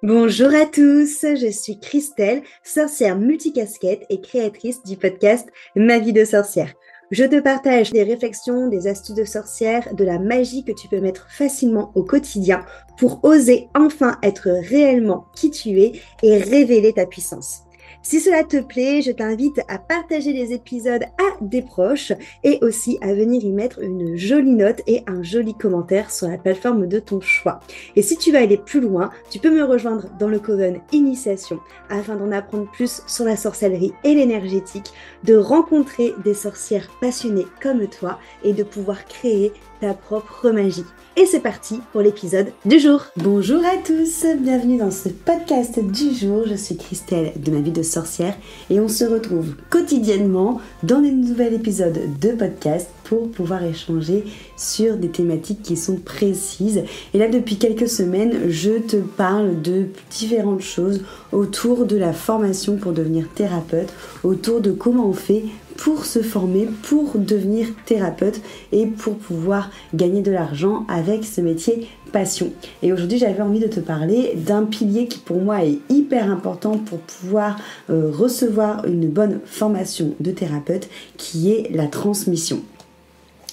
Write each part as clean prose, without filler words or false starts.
Bonjour à tous, je suis Christelle, sorcière multicasquette et créatrice du podcast Ma vie de sorcière. Je te partage des réflexions, des astuces de sorcière, de la magie que tu peux mettre facilement au quotidien pour oser enfin être réellement qui tu es et révéler ta puissance. Si cela te plaît, je t'invite à partager les épisodes à des proches et aussi à venir y mettre une jolie note et un joli commentaire sur la plateforme de ton choix. Et si tu veux aller plus loin, tu peux me rejoindre dans le Coven Initiation afin d'en apprendre plus sur la sorcellerie et l'énergétique, de rencontrer des sorcières passionnées comme toi et de pouvoir créer ta propre magie. Et c'est parti pour l'épisode du jour. Bonjour à tous, bienvenue dans ce podcast du jour. Je suis Christelle de Ma vie de sorcière et on se retrouve quotidiennement dans des nouveaux épisodes de podcast pour pouvoir échanger sur des thématiques qui sont précises. Et là, depuis quelques semaines, je te parle de différentes choses autour de la formation pour devenir thérapeute, autour de comment on fait pour se former, pour devenir thérapeute et pour pouvoir gagner de l'argent avec ce métier passion. Et aujourd'hui, j'avais envie de te parler d'un pilier qui pour moi est hyper important pour pouvoir recevoir une bonne formation de thérapeute, qui est la transmission.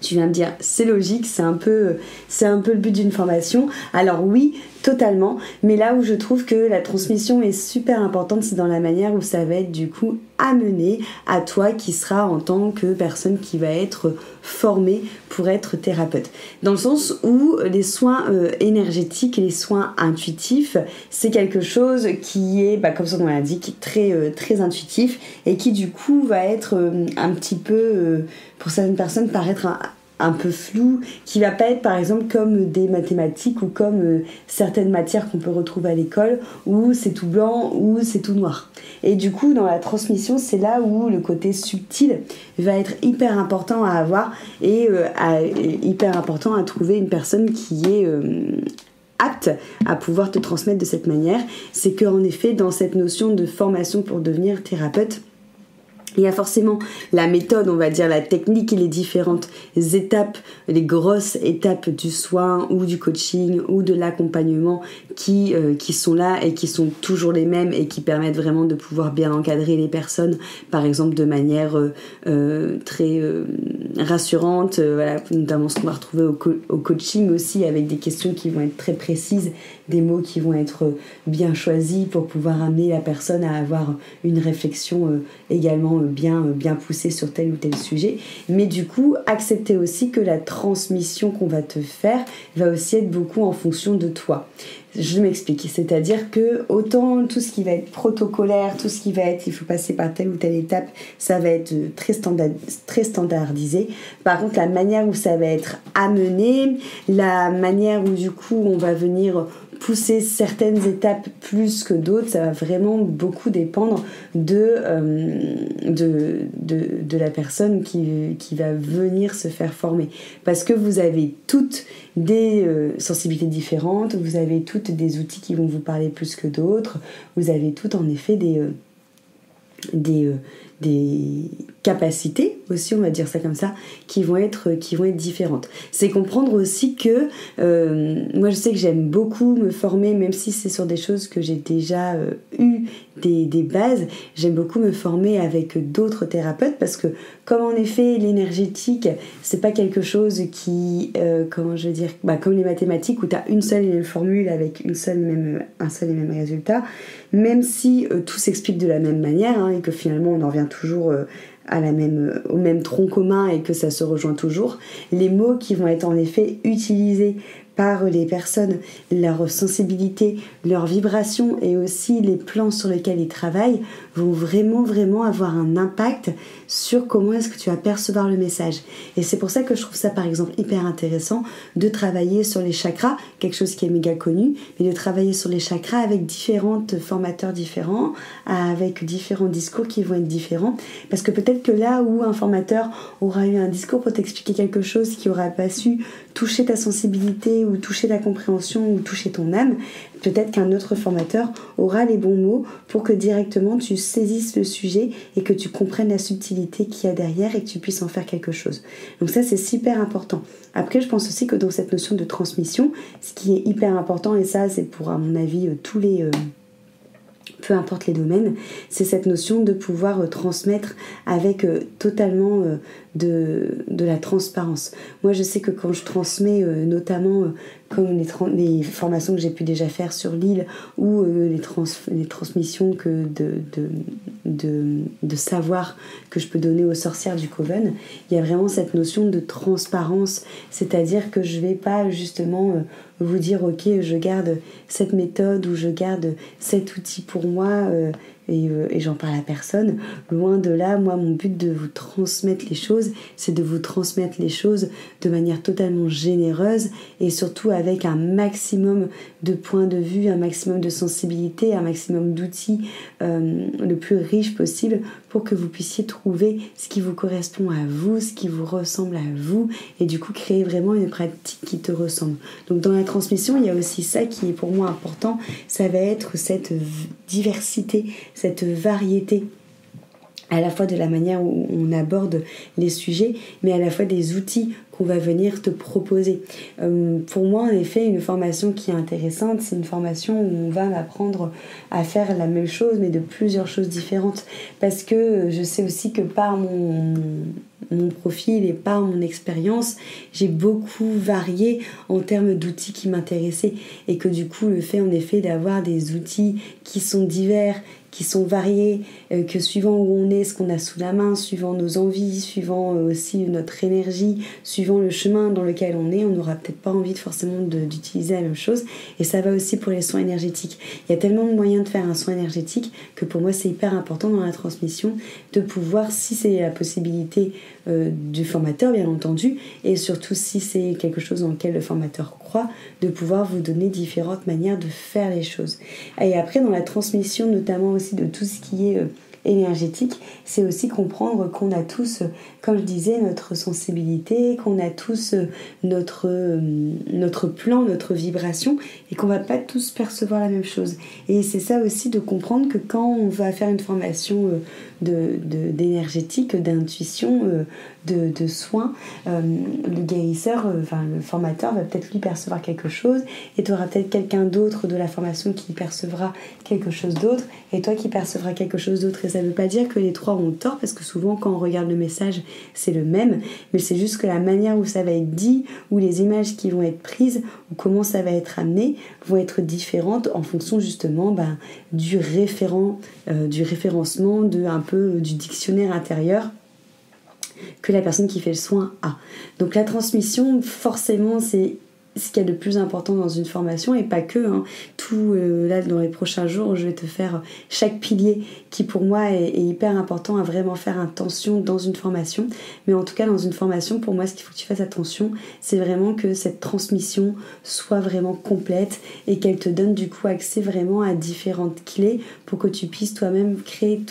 Tu viens me dire, c'est logique, c'est un peu le but d'une formation. Alors oui, totalement, mais là où je trouve que la transmission est super importante, c'est dans la manière où ça va être du coup amené à toi qui sera en tant que personne qui va être formée pour être thérapeute. Dans le sens où les soins énergétiques, les soins intuitifs, c'est quelque chose qui est, comme son nom l'indique, très intuitif et qui du coup va être un petit peu, pour certaines personnes, paraître un peu flou, qui va pas être par exemple comme des mathématiques ou comme certaines matières qu'on peut retrouver à l'école où c'est tout blanc ou c'est tout noir. Et du coup dans la transmission, c'est là où le côté subtil va être hyper important à avoir et hyper important à trouver une personne qui est apte à pouvoir te transmettre de cette manière. C'est qu'en effet dans cette notion de formation pour devenir thérapeute, il y a forcément la méthode, on va dire la technique et les différentes étapes, les grosses étapes du soin ou du coaching ou de l'accompagnement qui sont là et qui sont toujours les mêmes et qui permettent vraiment de pouvoir bien encadrer les personnes, par exemple de manière très rassurante, voilà, notamment ce qu'on va retrouver au coaching aussi, avec des questions qui vont être très précises, des mots qui vont être bien choisis pour pouvoir amener la personne à avoir une réflexion également bien poussée sur tel ou tel sujet. Mais du coup, accepter aussi que la transmission qu'on va te faire va aussi être beaucoup en fonction de toi. Je m'explique, c'est-à-dire que autant tout ce qui va être protocolaire, tout ce qui va être il faut passer par telle ou telle étape, ça va être très standardisé. Par contre, la manière où ça va être amené, la manière où du coup on va venir pousser certaines étapes plus que d'autres, ça va vraiment beaucoup dépendre de la personne qui va venir se faire former. Parce que vous avez toutes des sensibilités différentes, vous avez toutes des outils qui vont vous parler plus que d'autres, vous avez toutes en effet des capacités aussi, on va dire ça comme ça, qui vont être différentes. C'est comprendre aussi que moi je sais que j'aime beaucoup me former, même si c'est sur des choses que j'ai déjà eu des bases, j'aime beaucoup me former avec d'autres thérapeutes parce que comme en effet l'énergétique c'est pas quelque chose qui comment je veux dire, comme les mathématiques où tu as une seule et même formule avec un seul et même résultat, même si tout s'explique de la même manière et que finalement on en revient toujours au même tronc commun et que ça se rejoint toujours, les mots qui vont être en effet utilisés par les personnes, leur sensibilité, leur vibration et aussi les plans sur lesquels ils travaillent vont vraiment avoir un impact sur comment est-ce que tu vas percevoir le message. Et c'est pour ça que je trouve ça par exemple hyper intéressant de travailler sur les chakras, quelque chose qui est méga connu, mais de travailler sur les chakras avec différents formateurs différents, avec différents discours qui vont être différents, parce que peut-être que là où un formateur aura eu un discours pour t'expliquer quelque chose qui n'aura pas su toucher ta sensibilité ou toucher ta compréhension ou toucher ton âme, peut-être qu'un autre formateur aura les bons mots pour que directement tu saisisses le sujet et que tu comprennes la subtilité qu'il y a derrière et que tu puisses en faire quelque chose. Donc ça, c'est super important. Après, je pense aussi que dans cette notion de transmission, ce qui est hyper important, et ça c'est pour, à mon avis, tous les... peu importe les domaines, c'est cette notion de pouvoir transmettre avec totalement de la transparence. Moi, je sais que quand je transmets, notamment comme les formations que j'ai pu déjà faire sur l'île ou les transmissions de savoir que je peux donner aux sorcières du Coven, il y a vraiment cette notion de transparence, c'est-à-dire que je vais pas justement vous dire ok, je garde cette méthode ou je garde cet outil pour moi et j'en parle à personne. Loin de là, moi, mon but de vous transmettre les choses, c'est de vous transmettre les choses de manière totalement généreuse et surtout avec un maximum de points de vue, un maximum de sensibilité, un maximum d'outils le plus riche possible pour que vous puissiez trouver ce qui vous correspond à vous, ce qui vous ressemble à vous et du coup créer vraiment une pratique qui te ressemble. Donc dans la transmission, il y a aussi ça qui est pour moi important, ça va être cette diversité, cette variété à la fois de la manière où on aborde les sujets, mais à la fois des outils qu'on va venir te proposer. Pour moi, en effet, une formation qui est intéressante, c'est une formation où on va m'apprendre à faire la même chose, mais de plusieurs choses différentes. Parce que je sais aussi que par mon profil et par mon expérience, j'ai beaucoup varié en termes d'outils qui m'intéressaient. Et que du coup, le fait en effet d'avoir des outils qui sont divers, qui sont variés, que suivant où on est, ce qu'on a sous la main, suivant nos envies, suivant aussi notre énergie, suivant le chemin dans lequel on est, on n'aura peut-être pas envie forcément d'utiliser la même chose. Et ça va aussi pour les soins énergétiques. Il y a tellement de moyens de faire un soin énergétique que pour moi c'est hyper important dans la transmission de pouvoir, si c'est la possibilité du formateur bien entendu, et surtout si c'est quelque chose dans lequel le formateur croit, de pouvoir vous donner différentes manières de faire les choses. Et après dans la transmission notamment aussi de tout ce qui est énergétique, c'est aussi comprendre qu'on a tous, comme je disais, notre sensibilité, qu'on a tous notre plan, notre vibration et qu'on va pas tous percevoir la même chose. Et c'est ça aussi de comprendre que quand on va faire une formation d'énergétique, d'intuition, de soins, le guérisseur, le formateur va peut-être lui percevoir quelque chose et tu auras peut-être quelqu'un d'autre de la formation qui percevra quelque chose d'autre et toi qui percevras quelque chose d'autre. Et ça ne veut pas dire que les trois ont tort parce que souvent quand on regarde le message c'est le même, mais c'est juste que la manière où ça va être dit, ou les images qui vont être prises, ou comment ça va être amené vont être différentes en fonction justement du référencement, un peu du dictionnaire intérieur que la personne qui fait le soin a. Donc la transmission, forcément, c'est ce qu'il y a de plus important dans une formation et pas que. Là, dans les prochains jours, je vais te faire chaque pilier qui pour moi est hyper important à vraiment faire attention dans une formation. Mais en tout cas, dans une formation, pour moi, ce qu'il faut que tu fasses attention, c'est vraiment que cette transmission soit vraiment complète et qu'elle te donne du coup accès vraiment à différentes clés pour que tu puisses toi-même créer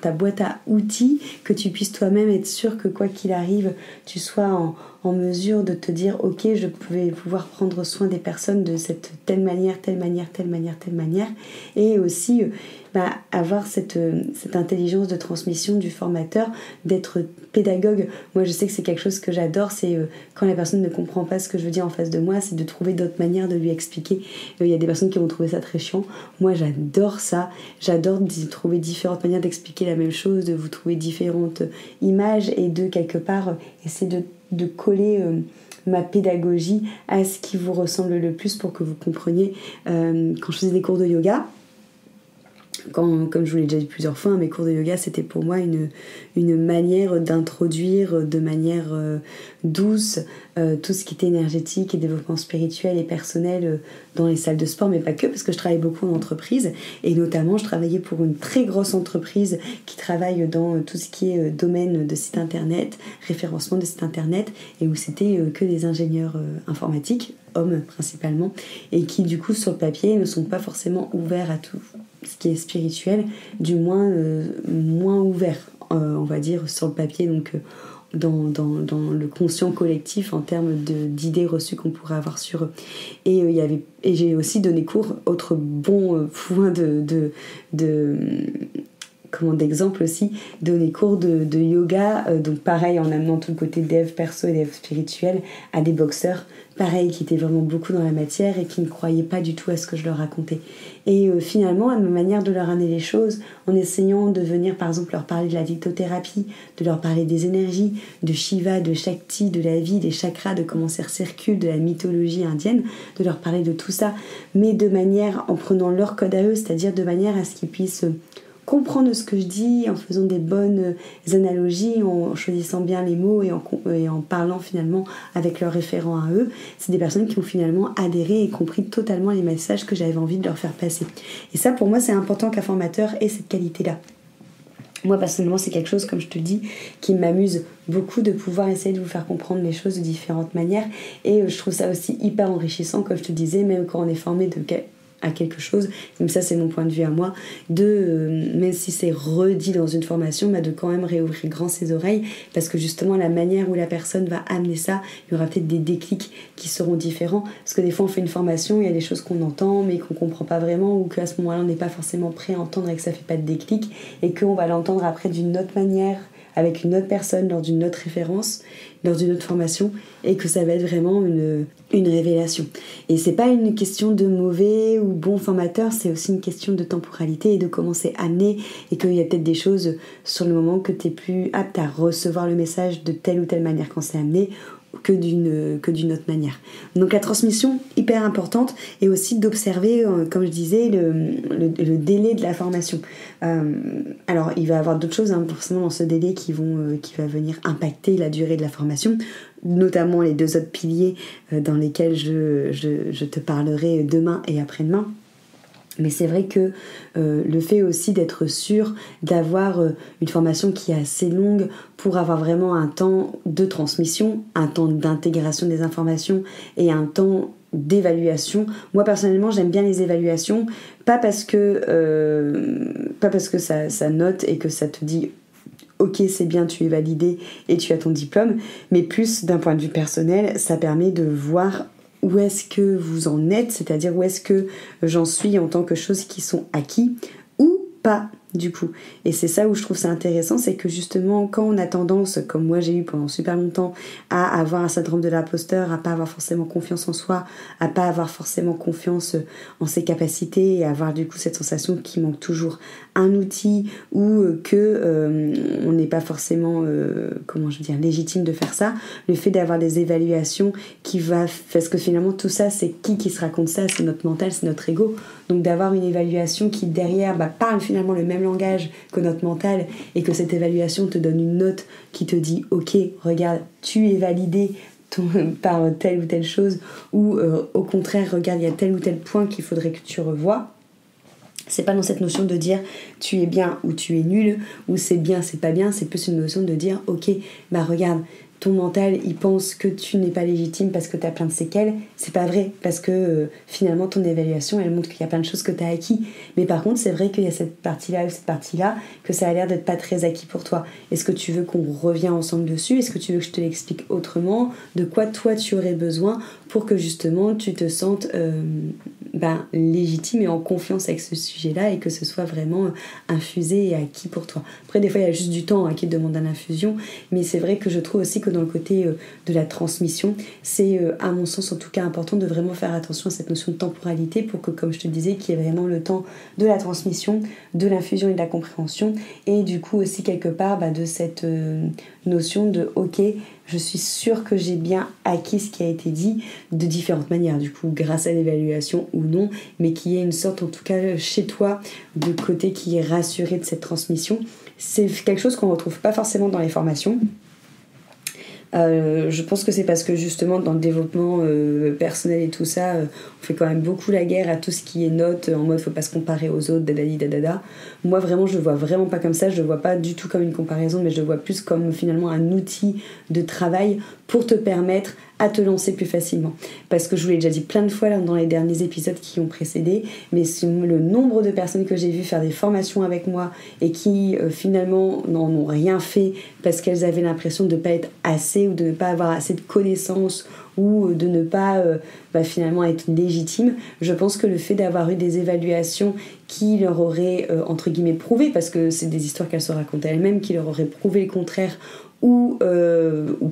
ta boîte à outils, que tu puisses toi-même être sûr que quoi qu'il arrive, tu sois en mesure de te dire ok, je vais pouvoir prendre soin des personnes de cette telle manière et aussi avoir cette intelligence de transmission du formateur, d'être pédagogue. Moi je sais que c'est quelque chose que j'adore, c'est quand la personne ne comprend pas ce que je veux dire en face de moi, c'est de trouver d'autres manières de lui expliquer. Il y a des personnes qui vont trouver ça très chiant, moi j'adore ça, j'adore trouver différentes manières d'expliquer la même chose, de vous trouver différentes images et de quelque part essayer de coller ma pédagogie à ce qui vous ressemble le plus pour que vous compreniez. Quand je faisais des cours de yoga, comme je vous l'ai déjà dit plusieurs fois, mes cours de yoga c'était pour moi une manière d'introduire de manière douce tout ce qui était énergétique et développement spirituel et personnel dans les salles de sport, mais pas que, parce que je travaille beaucoup en entreprise et notamment je travaillais pour une très grosse entreprise qui travaille dans tout ce qui est domaine de site internet, référencement de site internet, et où c'était que des ingénieurs informatiques, hommes principalement, et qui du coup sur le papier ne sont pas forcément ouverts à tout ce qui est spirituel, du moins moins ouvert, on va dire, sur le papier. Donc dans le conscient collectif en termes d'idées reçues qu'on pourrait avoir sur eux. Et j'ai aussi donné cours, autre bon point d'exemple aussi, donner cours de yoga, donc pareil en amenant tout le côté dev perso et dev spirituel à des boxeurs, pareil qui étaient vraiment beaucoup dans la matière et qui ne croyaient pas du tout à ce que je leur racontais. Et finalement, à ma manière de leur amener les choses, en essayant de venir par exemple leur parler de la lithothérapie, de leur parler des énergies, de Shiva, de Shakti, de la vie, des chakras, de comment ça circule, de la mythologie indienne, de leur parler de tout ça, mais de manière en prenant leur code à eux, c'est-à-dire de manière à ce qu'ils puissent comprendre ce que je dis en faisant des bonnes analogies, en choisissant bien les mots et en parlant finalement avec leurs référents à eux. C'est des personnes qui ont finalement adhéré et compris totalement les messages que j'avais envie de leur faire passer. Et ça, pour moi, c'est important qu'un formateur ait cette qualité-là. Moi, personnellement, c'est quelque chose, comme je te dis, qui m'amuse beaucoup de pouvoir essayer de vous faire comprendre les choses de différentes manières. Et je trouve ça aussi hyper enrichissant, comme je te disais, même quand on est formé à quelque chose, comme ça c'est mon point de vue à moi, même si c'est redit dans une formation, de quand même réouvrir grand ses oreilles, parce que justement la manière où la personne va amener ça, il y aura peut-être des déclics qui seront différents, parce que des fois on fait une formation, il y a des choses qu'on entend mais qu'on comprend pas vraiment, ou qu'à ce moment-là on n'est pas forcément prêt à entendre et que ça fait pas de déclic, et qu'on va l'entendre après d'une autre manière, avec une autre personne, dans une autre référence, dans une autre formation, et que ça va être vraiment une révélation. Et c'est pas une question de mauvais ou bon formateur, c'est aussi une question de temporalité et de comment c'est amené, et qu'il y a peut-être des choses sur le moment que tu es plus apte à recevoir le message de telle ou telle manière quand c'est amené, que d'une autre manière. Donc la transmission, hyper importante, et aussi d'observer, comme je disais, le délai de la formation. Alors il va y avoir d'autres choses forcément dans ce délai qui va venir impacter la durée de la formation, notamment les 2 autres piliers dans lesquels je te parlerai demain et après-demain. Mais c'est vrai que le fait aussi d'être sûr d'avoir une formation qui est assez longue pour avoir vraiment un temps de transmission, un temps d'intégration des informations et un temps d'évaluation. Moi personnellement j'aime bien les évaluations, pas parce que ça note et que ça te dit ok c'est bien, tu es validé et tu as ton diplôme, mais plus d'un point de vue personnel, ça permet de voir où est-ce que vous en êtes, c'est-à-dire où est-ce que j'en suis en tant que choses qui sont acquis ou pas du coup. Et c'est ça où je trouve ça intéressant, c'est que justement quand on a tendance, comme moi j'ai eu pendant super longtemps, à avoir un syndrome de l'imposteur, à pas avoir forcément confiance en soi, à pas avoir forcément confiance en ses capacités, et avoir du coup cette sensation qu'il manque toujours un outil, ou on n'est pas forcément légitime de faire ça, le fait d'avoir des évaluations parce que finalement tout ça c'est qui se raconte ça, c'est notre mental, c'est notre ego, donc d'avoir une évaluation qui derrière parle finalement le même langage que notre mental, et que cette évaluation te donne une note qui te dit ok regarde tu es validé par telle ou telle chose, ou au contraire regarde il y a tel ou tel point qu'il faudrait que tu revoies. C'est pas dans cette notion de dire tu es bien ou tu es nul, ou c'est bien c'est pas bien, c'est plus une notion de dire ok regarde ton mental il pense que tu n'es pas légitime parce que tu as plein de séquelles. C'est pas vrai, parce que finalement ton évaluation elle montre qu'il y a plein de choses que tu as acquis, mais par contre c'est vrai qu'il y a cette partie-là ou cette partie-là que ça a l'air d'être pas très acquis pour toi. Est-ce que tu veux qu'on revienne ensemble dessus? Est-ce que tu veux que je te l'explique autrement? De quoi toi tu aurais besoin pour que justement tu te sentes légitime et en confiance avec ce sujet-là, et que ce soit vraiment infusé et acquis pour toi. Après des fois il y a juste du temps qui demande à l'infusion, mais c'est vrai que je trouve aussi que dans le côté de la transmission, c'est à mon sens en tout cas important de vraiment faire attention à cette notion de temporalité, pour que, comme je te disais, qu'il y ait vraiment le temps de la transmission, de l'infusion et de la compréhension, et du coup aussi quelque part de cette notion de ok je suis sûre que j'ai bien acquis ce qui a été dit, de différentes manières du coup, grâce à l'évaluation ou non, mais qu'il y ait une sorte en tout cas chez toi de côté qui est rassuré de cette transmission. C'est quelque chose qu'on ne retrouve pas forcément dans les formations. Je pense que c'est parce que justement dans le développement personnel et tout ça, on fait quand même beaucoup la guerre à tout ce qui est notes, en mode faut pas se comparer aux autres, dadadi dadada. Moi vraiment je le vois vraiment pas comme ça, je le vois pas du tout comme une comparaison, mais je le vois plus comme finalement un outil de travail pour te permettre à te lancer plus facilement. Parce que je vous l'ai déjà dit plein de fois là, dans les derniers épisodes qui ont précédé, mais le nombre de personnes que j'ai vues faire des formations avec moi et qui finalement n'en ont rien fait parce qu'elles avaient l'impression de ne pas être assez ou de ne pas avoir assez de connaissances ou de ne pas finalement être légitime. Je pense que le fait d'avoir eu des évaluations qui leur auraient entre guillemets prouvé, parce que c'est des histoires qu'elles se racontent elles-mêmes, qui leur auraient prouvé le contraire ou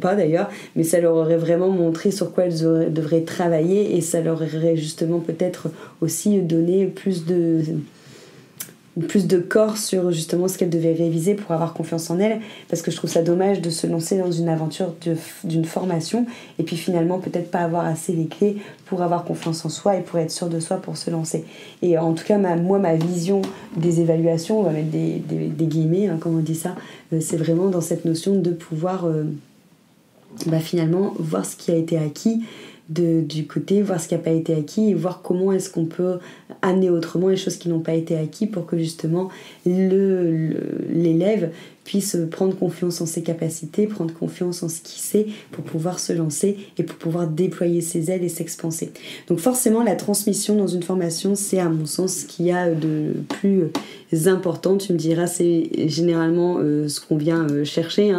pas d'ailleurs, mais ça leur aurait vraiment montré sur quoi elles devraient travailler et ça leur aurait justement peut-être aussi donné plus de corps sur justement ce qu'elles devaient réviser pour avoir confiance en elles, parce que je trouve ça dommage de se lancer dans une aventure d'une formation et puis finalement peut-être pas avoir assez les clés pour avoir confiance en soi et pour être sûr de soi pour se lancer. Et en tout cas ma vision des évaluations, on va mettre des guillemets comme on dit ça, c'est vraiment dans cette notion de pouvoir finalement voir ce qui a été acquis du côté, voir ce qui n'a pas été acquis et voir comment est-ce qu'on peut amener autrement les choses qui n'ont pas été acquis pour que justement l'élève puisse prendre confiance en ses capacités, prendre confiance en ce qu'il sait pour pouvoir se lancer et pour pouvoir déployer ses ailes et s'expanser. Donc forcément la transmission dans une formation, c'est à mon sens ce qu'il y a de plus important. Tu me diras, c'est généralement ce qu'on vient chercher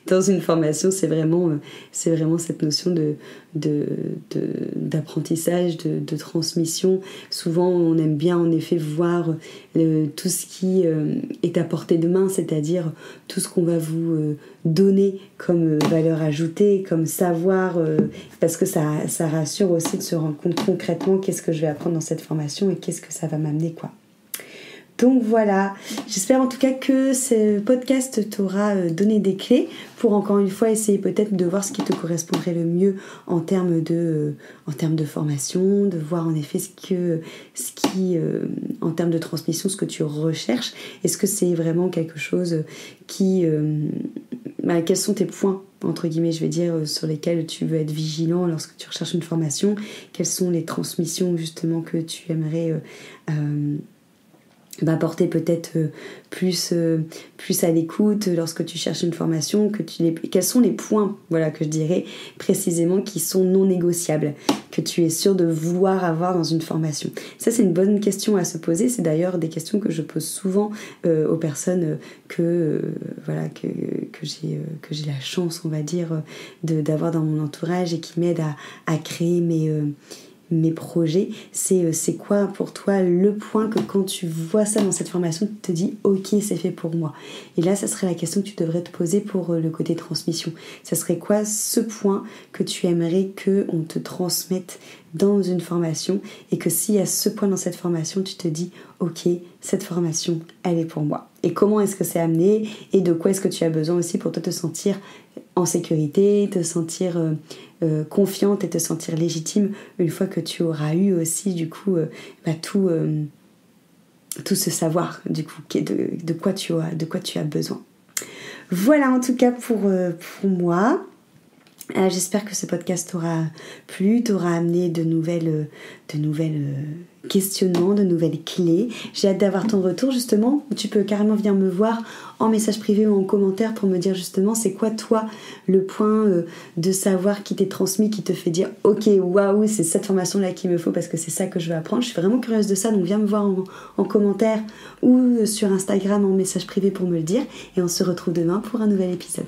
dans une formation, c'est vraiment cette notion d'apprentissage, de transmission. Souvent on aime bien en effet voir tout ce qui est à portée de main, c'est-à-dire tout ce qu'on va vous donner comme valeur ajoutée, comme savoir, parce que ça rassure aussi de se rendre compte concrètement qu'est-ce que je vais apprendre dans cette formation et qu'est-ce que ça va m'amener quoi. Donc voilà, j'espère en tout cas que ce podcast t'aura donné des clés pour encore une fois essayer peut-être de voir ce qui te correspondrait le mieux en termes de formation, de voir en effet en termes de transmission, ce que tu recherches. Est-ce que c'est vraiment quelque chose quels sont tes points entre guillemets, je vais dire, sur lesquels tu veux être vigilant lorsque tu recherches une formation? Quelles sont les transmissions justement que tu aimerais porter peut-être plus à l'écoute lorsque tu cherches une formation, quels sont les points que je dirais précisément qui sont non négociables, que tu es sûr de vouloir avoir dans une formation. Ça c'est une bonne question à se poser, c'est d'ailleurs des questions que je pose souvent aux personnes que j'ai la chance on va dire d'avoir dans mon entourage et qui m'aident à créer mes projets. C'est quoi pour toi le point que quand tu vois ça dans cette formation, tu te dis ok, c'est fait pour moi? Et là ça serait la question que tu devrais te poser pour le côté transmission. Ça serait quoi ce point que tu aimerais qu'on te transmette dans une formation et que s'il y a ce point dans cette formation, tu te dis ok, cette formation elle est pour moi? Et comment est-ce que c'est amené et de quoi est-ce que tu as besoin aussi pour toi te sentir en sécurité, te sentir confiante et te sentir légitime une fois que tu auras eu aussi du coup tout ce savoir du coup de quoi tu as besoin. Voilà en tout cas pour moi. J'espère que ce podcast t'aura plu, t'aura amené de nouvelles questionnements, de nouvelles clés. J'ai hâte d'avoir ton retour justement. Tu peux carrément venir me voir en message privé ou en commentaire pour me dire justement c'est quoi toi le point de savoir qui t'est transmis, qui te fait dire ok waouh c'est cette formation là qu'il me faut parce que c'est ça que je veux apprendre. Je suis vraiment curieuse de ça, donc viens me voir en commentaire ou sur Instagram en message privé pour me le dire et on se retrouve demain pour un nouvel épisode.